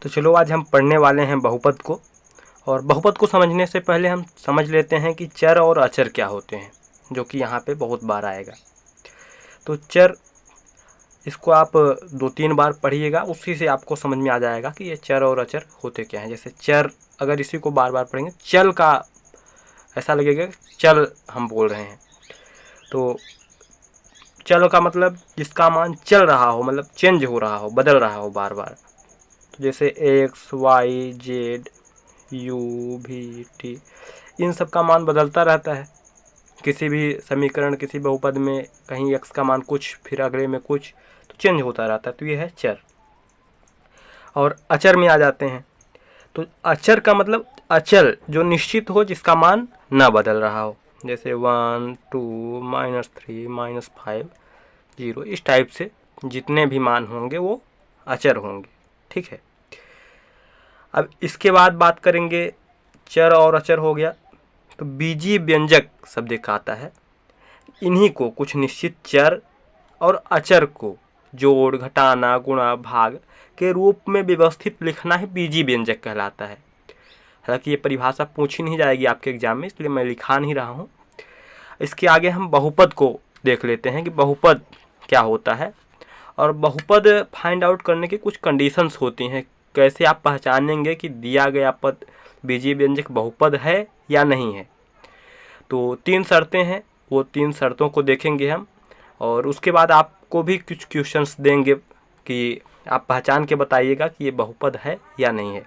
तो चलो आज हम पढ़ने वाले हैं बहुपद को। और बहुपद को समझने से पहले हम समझ लेते हैं कि चर और अचर क्या होते हैं, जो कि यहाँ पे बहुत बार आएगा। तो चर, इसको आप 2-3 बार पढ़िएगा, उसी से आपको समझ में आ जाएगा कि ये चर और अचर होते क्या हैं। जैसे चर, अगर इसी को बार बार पढ़ेंगे, चल का ऐसा लगेगा चल हम बोल रहे हैं। तो चल का मतलब जिसका मान चल रहा हो, मतलब चेंज हो रहा हो, बदल रहा हो बार बार। तो जैसे X, Y, Z, U, V, T, इन सब का मान बदलता रहता है। किसी भी समीकरण, किसी बहुपद में कहीं एक्स का मान कुछ, फिर अगले में कुछ, तो चेंज होता रहता है। तो ये है चर। और अचर में आ जाते हैं। तो अचर का मतलब अचल, जो निश्चित हो, जिसका मान ना बदल रहा हो। जैसे 1, 2, -3, -5, 0, इस टाइप से जितने भी मान होंगे वो अचर होंगे। ठीक है। अब इसके बाद बात करेंगे, चर और अचर हो गया। तो बीजीय व्यंजक शब्द एक आता है। इन्हीं को कुछ निश्चित चर और अचर को जोड़, घटाना, गुणा, भाग के रूप में व्यवस्थित लिखना ही बीजीय व्यंजक कहलाता है। हालांकि ये परिभाषा पूछी नहीं जाएगी आपके एग्जाम में, इसलिए मैं लिखा नहीं रहा हूँ। इसके आगे हम बहुपद को देख लेते हैं कि बहुपद क्या होता है। और बहुपद फाइंड आउट करने की कुछ कंडीशंस होती हैं। कैसे आप पहचानेंगे कि दिया गया पद बीजीय व्यंजक बहुपद है या नहीं है। तो 3 शर्तें हैं, वो 3 शर्तों को देखेंगे हम। और उसके बाद आपको भी कुछ क्वेश्चंस देंगे कि आप पहचान के बताइएगा कि ये बहुपद है या नहीं है।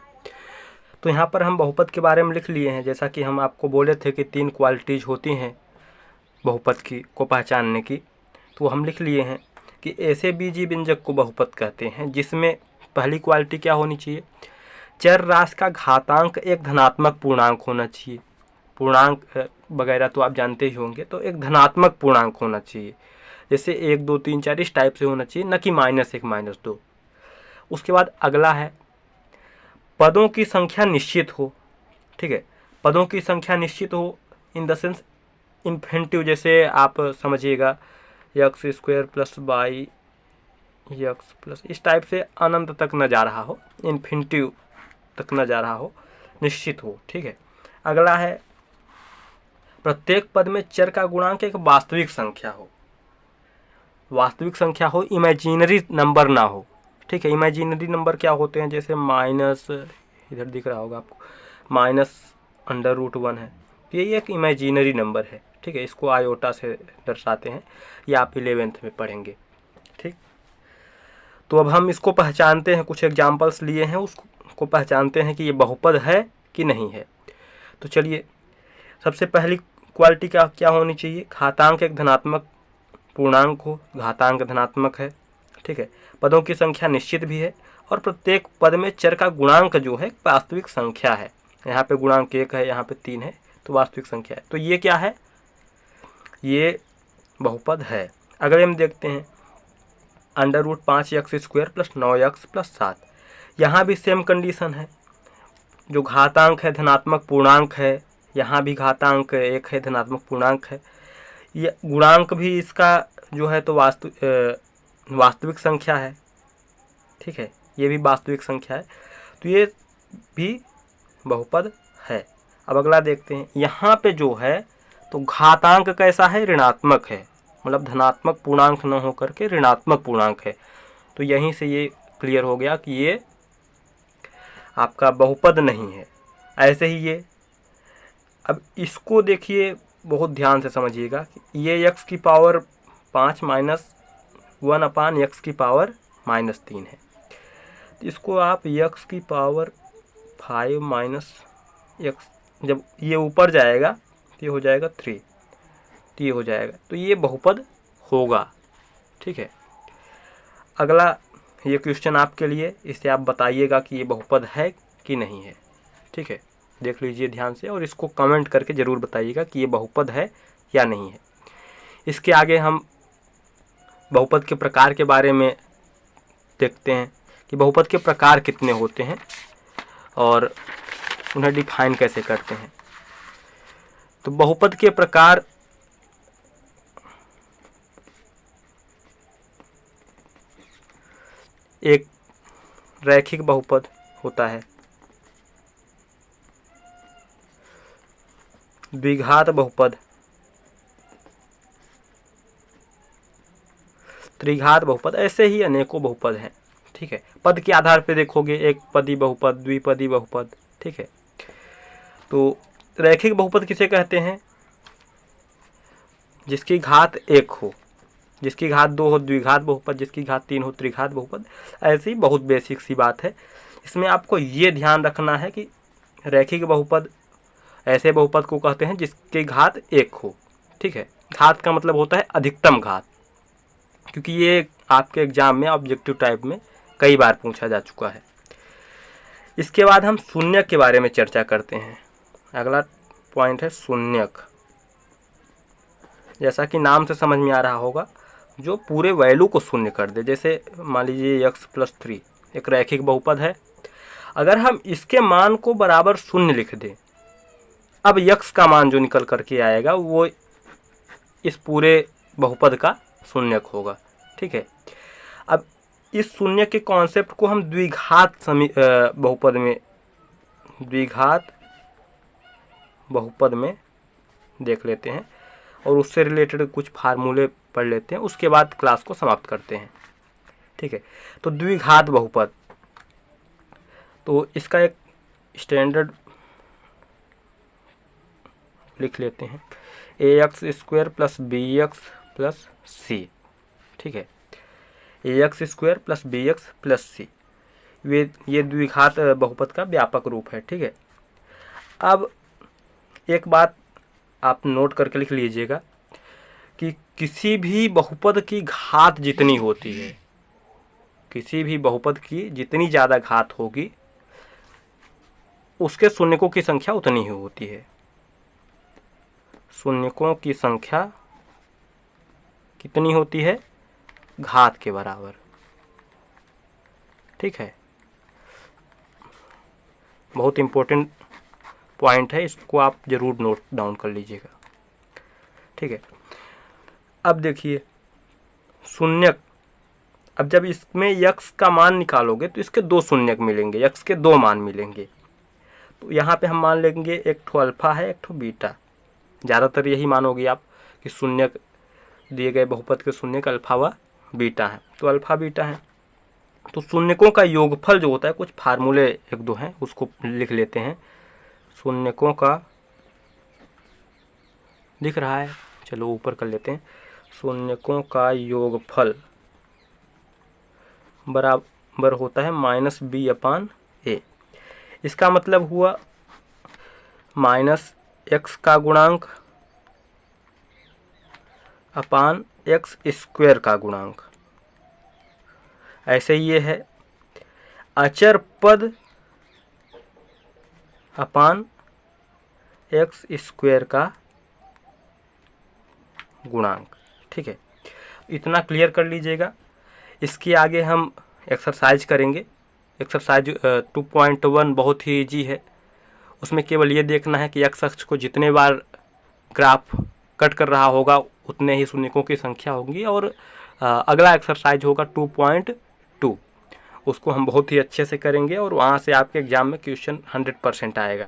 तो यहाँ पर हम बहुपद के बारे में लिख लिए हैं। जैसा कि हम आपको बोले थे कि 3 क्वालिटीज़ होती हैं बहुपद की को पहचानने की, तो हम लिख लिए हैं कि ऐसे बीजीय व्यंजक को बहुपद कहते हैं जिसमें पहली क्वालिटी क्या होनी चाहिए, चर राशि का घातांक एक धनात्मक पूर्णांक होना चाहिए। पूर्णांक वगैरह तो आप जानते ही होंगे, तो एक धनात्मक पूर्णांक होना चाहिए। जैसे 1, 2, 3, 4 इस टाइप से होना चाहिए, न कि -1, -2। उसके बाद अगला है, पदों की संख्या निश्चित हो। ठीक है, पदों की संख्या निश्चित हो इन द सेंस इन्फिनिटिव, जैसे आप समझिएगा x² + y x+, इस टाइप से अनंत तक न जा रहा हो, इन्फिनिटिव तक न जा रहा हो, निश्चित हो। ठीक है। अगला है, प्रत्येक पद में चर का गुणांक एक वास्तविक संख्या हो। वास्तविक संख्या हो, इमेजिनरी नंबर ना हो। ठीक है। इमेजिनरी नंबर क्या होते हैं, जैसे माइनस, इधर दिख रहा होगा आपको, -√1 है, ये एक इमेजिनरी नंबर है। ठीक है, इसको आयोटा से दर्शाते हैं, ये आप 11th में पढ़ेंगे। ठीक। तो अब हम इसको पहचानते हैं, कुछ एग्जाम्पल्स लिए हैं, उसको पहचानते हैं कि ये बहुपद है कि नहीं है। तो चलिए, सबसे पहली क्वालिटी क्या होनी चाहिए, घातांक एक धनात्मक पूर्णांक हो, घातांक धनात्मक है। ठीक है। पदों की संख्या निश्चित भी है, और प्रत्येक पद में चर का गुणांक जो है वास्तविक संख्या है। यहाँ पे गुणांक 1 है, यहाँ पे 3 है, तो वास्तविक संख्या है। तो ये क्या है, ये बहुपद है। अगले हम देखते हैं, √5x² + 9x + 7। यहाँ भी सेम कंडीशन है, जो घातांक है धनात्मक पूर्णांक है, यहाँ भी घातांक 1 है, धनात्मक पूर्णांक है। ये गुणांक भी इसका जो है तो वास्तविक संख्या है। ठीक है, ये भी वास्तविक संख्या है, तो ये भी बहुपद है। अब अगला देखते हैं, यहाँ पे जो है तो घातांक कैसा है, ऋणात्मक है, मतलब धनात्मक पूर्णांक न होकर के ऋणात्मक पूर्णांक है। तो यहीं से ये क्लियर हो गया कि ये आपका बहुपद नहीं है। ऐसे ही ये, अब इसको देखिए, बहुत ध्यान से समझिएगा, ये x⁵ 5 - 1/x⁵ -3 है। तो इसको आप x⁵ 5 - x, जब ये ऊपर जाएगा तो ये हो जाएगा 3, तो ये हो जाएगा, तो ये बहुपद होगा। ठीक है। अगला ये क्वेश्चन आपके लिए, इससे आप बताइएगा कि ये बहुपद है कि नहीं है। ठीक है, देख लीजिए ध्यान से, और इसको कमेंट करके ज़रूर बताइएगा कि ये बहुपद है या नहीं है। इसके आगे हम बहुपद के प्रकार के बारे में देखते हैं कि बहुपद के प्रकार कितने होते हैं और उन्हें डिफाइन कैसे करते हैं। तो बहुपद के प्रकार, एक रैखिक बहुपद, होता है। द्विघात बहुपद, त्रिघात बहुपद, ऐसे ही अनेकों बहुपद हैं। ठीक है, पद के आधार पे देखोगे, एक पदी बहुपद, द्विपदी बहुपद। ठीक है, तो रैखिक बहुपद किसे कहते हैं? जिसकी घात 1 हो, जिसकी घात 2 हो द्विघात बहुपद, जिसकी घात 3 हो त्रिघात बहुपद। ऐसी बहुत बेसिक सी बात है। इसमें आपको ये ध्यान रखना है कि रैखिक बहुपद ऐसे बहुपद को कहते हैं जिसकी घात 1 हो। ठीक है, घात का मतलब होता है अधिकतम घात, क्योंकि ये आपके एग्जाम में ऑब्जेक्टिव टाइप में कई बार पूछा जा चुका है। इसके बाद हम शून्यक के बारे में चर्चा करते हैं। अगला पॉइंट है शून्यक। जैसा कि नाम से समझ में आ रहा होगा, जो पूरे वैल्यू को शून्य कर दे। जैसे मान लीजिए x+3 एक रैखिक बहुपद है। अगर हम इसके मान को बराबर शून्य लिख दें, अब x का मान जो निकल करके आएगा वो इस पूरे बहुपद का शून्यक होगा। ठीक है, अब इस शून्य के कॉन्सेप्ट को हम द्विघात बहुपद में, द्विघात बहुपद में देख लेते हैं और उससे रिलेटेड कुछ फार्मूले पढ़ लेते हैं, उसके बाद क्लास को समाप्त करते हैं। ठीक है, तो द्विघात बहुपद, तो इसका एक स्टैंडर्ड लिख लेते हैं, ax² + bx + c। ठीक है, ax² + bx + c, ये द्विघात बहुपद का व्यापक रूप है। ठीक है, अब एक बात आप नोट करके लिख लीजिएगा कि किसी भी बहुपद की घात जितनी होती है, किसी भी बहुपद की जितनी ज़्यादा घात होगी उसके शून्यकों की संख्या उतनी ही होती है। शून्यकों की संख्या कितनी होती है? घात के बराबर। ठीक है, बहुत इम्पोर्टेंट पॉइंट है, इसको आप जरूर नोट डाउन कर लीजिएगा। ठीक है, अब देखिए शून्यक, अब जब इसमें x का मान निकालोगे तो इसके 2 शून्यक मिलेंगे, x के 2 मान मिलेंगे। तो यहाँ पे हम मान लेंगे एक ठो अल्फा है, एक ठो बीटा। ज़्यादातर यही मानोगे आप कि शून्यक दिए गए बहुपद के शून्यक अल्फा व बीटा है, तो अल्फा बीटा है। तो शून्यकों का योगफल जो होता है, कुछ फार्मूले 1-2 हैं उसको लिख लेते हैं। शून्यकों का दिख रहा है, चलो ऊपर कर लेते हैं। शून्यकों का योगफल बराबर होता है -b/a। इसका मतलब हुआ -x का गुणांक अपान x² का गुणांक। ऐसे ये है अचर पद अपान x² का गुणांक। ठीक है, इतना क्लियर कर लीजिएगा। इसके आगे हम एक्सरसाइज करेंगे। एक्सरसाइज 2.1 बहुत ही इजी है। उसमें केवल ये देखना है कि x अक्ष को जितने बार ग्राफ कट कर रहा होगा उतने ही शून्यकों की संख्या होगी। और अगला एक्सरसाइज होगा 2.2, उसको हम बहुत ही अच्छे से करेंगे और वहाँ से आपके एग्जाम में क्वेश्चन 100% आएगा।